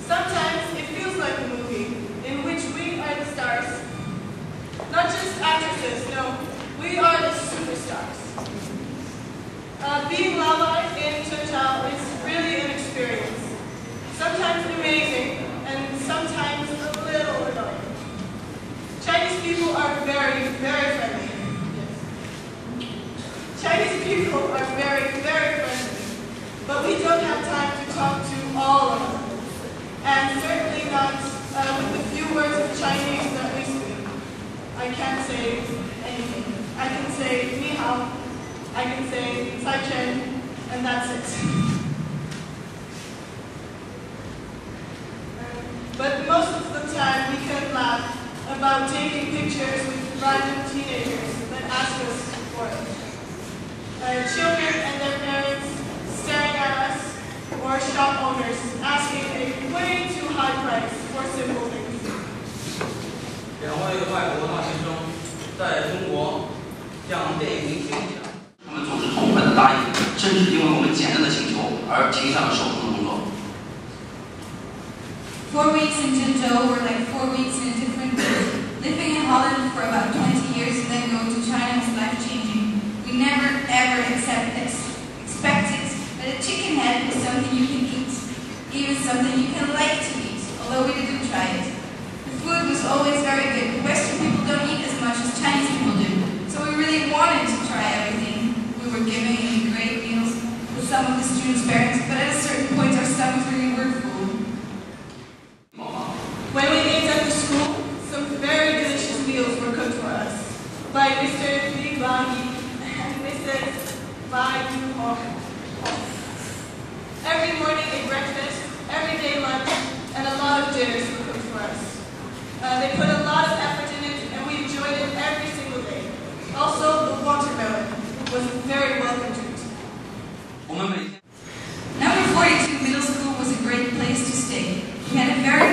Sometimes it feels like a movie in which we are the stars. Not just actresses, no, we are the superstars. Being Lala in ZhengZhou is really an experience. Sometimes amazing, and sometimes a little annoying. Chinese people are very, very friendly. Chinese people are very, very friendly, but we don't have time to talk to all of them. And certainly not with the few words of Chinese that we speak. I can't say anything. I can say ni hao, I can say zai chen, and that's it. But most of the time we can laugh about taking pictures with random teenagers that ask us for it. Children and their parents staring at us, or shop owners asking a way too high price for simple things. 2位外国大学生在中国向电影明星奖，他们总是痛快地答应，甚至因为我们简单的请求而停下了手中的工作。4 weeks in ZhengZhou were like 4 weeks in a different world. Living in Holland for about 20 years and then going to China was life-changing. We never ever expected that a chicken head was something you can eat, even something you can like to eat, although we didn't try it. The food was always very good. Western people don't eat as much as Chinese people do, so we really wanted to try everything. We were giving great meals with some of the students' parents, but at a certain point our stomachs really were full. When we ate at the school, some very delicious meals were cooked for us by Mr. Li Guangyi and Mrs. Bai Yuho. Every morning a breakfast, every day lunch, and a lot of dinners were cooked for us. They put a lot of effort in it, and we enjoyed it every single day. Also, the watermelon was a very welcome treat. Number 42 Middle School was a great place to stay. We had very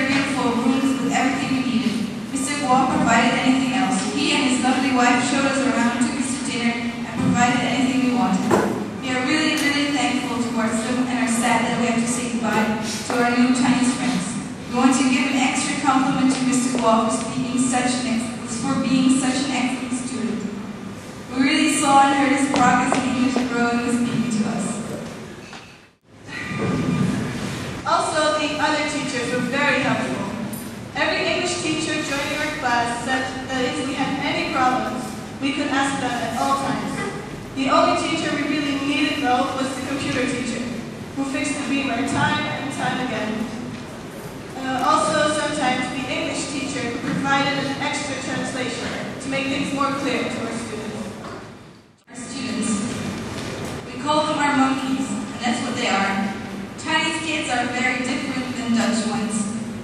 beautiful rooms with everything we needed. Mr. Guo provided anything else. He and his lovely wife showed us around, took us to dinner, and provided anything we wanted. We are really, really thankful towards them and are sad that we have to say goodbye to our new Chinese friends. We want to give an extra compliment to Mr. Guo for being such an excellent student. We really saw and heard his progress in English grow and was speaking to us. Also, the other teachers were very helpful. Every English teacher joining our class said that if we had any problems, we could ask them at all times. The only teacher we really needed, though, was the computer teacher, who fixed the beamer time and time again. Also, sometimes the English teacher provided an extra translation to make things more clear to our students. We call them our monkeys, and that's what they are. Chinese kids are very different than Dutch ones.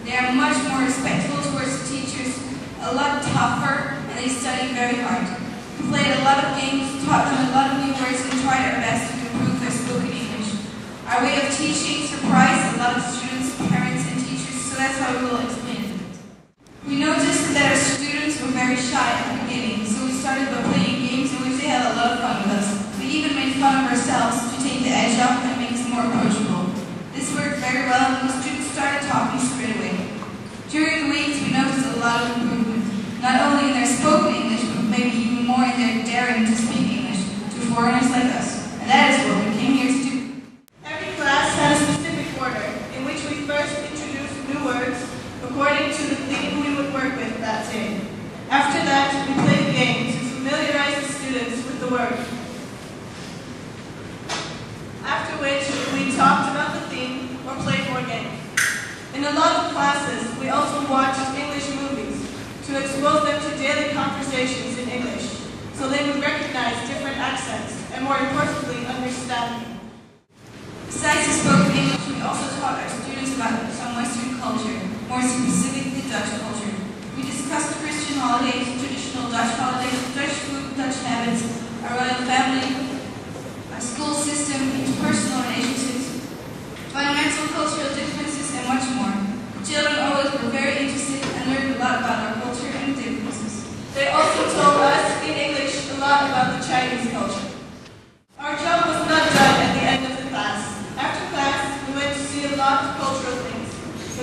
They are much more respectful towards teachers, a lot tougher, and they study very hard. We played a lot of games, taught them a lot of new words, and tried our best to improve their spoken English. Our way of teaching surprised a lot of students, parents, and teachers, so that's how we will explain it. We noticed that our students were very shy at the beginning, so we started by playing games in which they had a lot of fun with us. We even made fun of ourselves to take the edge off and make us more approachable. This worked very well, and the students started talking straight away. During the weeks, we noticed a lot of improvement, not only in their spoken English, but maybe even more in their daring to speak English to foreigners like us. And that is what we came here to do. Every class had a specific order, in which we first introduced new words according to the theme we would work with that day. After that, we played games to familiarize the students with the word. After which, we talked about the theme or played more games. In a lot of classes, we also watched English movies to expose them to daily conversations in English, so they would recognize different accents and, more importantly, understand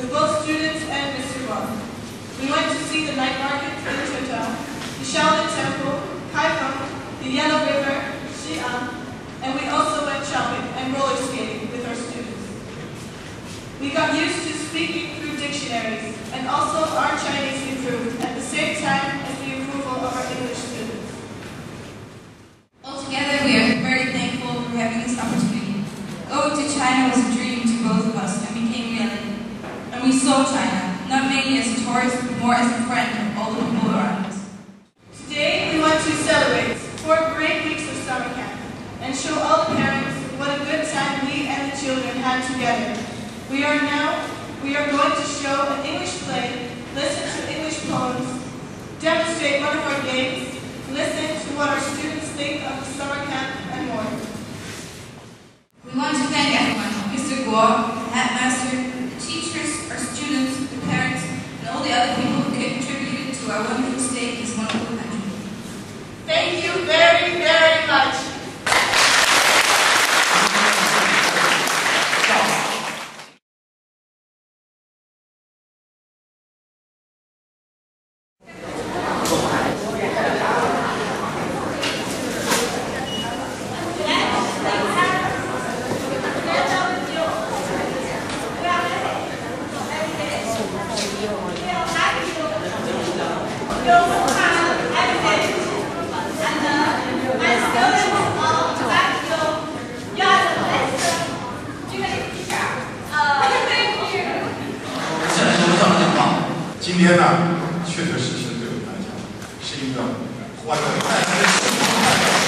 with both students and Mr. Guo. We went to see the night market in ZhengZhou, the Shaolin Temple, Kaifeng, the Yellow River, Xi'an, and we also went shopping and roller skating with our students. We got used to speaking through dictionaries, and also our Chinese improved at the same time as the approval of our English students. Altogether, we are very thankful for having this opportunity. Going to China was a dream to both of us and became reality. And we saw China, not mainly as a tourist, but more as a friend of all the people around us. Today, we want to celebrate 4 great weeks of summer camp and show all the parents what a good time we and the children had together. We are going to show an English play, listen to English poems, demonstrate one of our games, listen to what our students think of the summer camp, and more. We want to thank everyone, Mr. Guo, the headmaster, the teachers, our students, the parents, and all the other people who contributed to our wonderful stay in this wonderful country. Thank you very, very much.今天呢，确确实实对我们来讲是一个欢乐快乐的时光。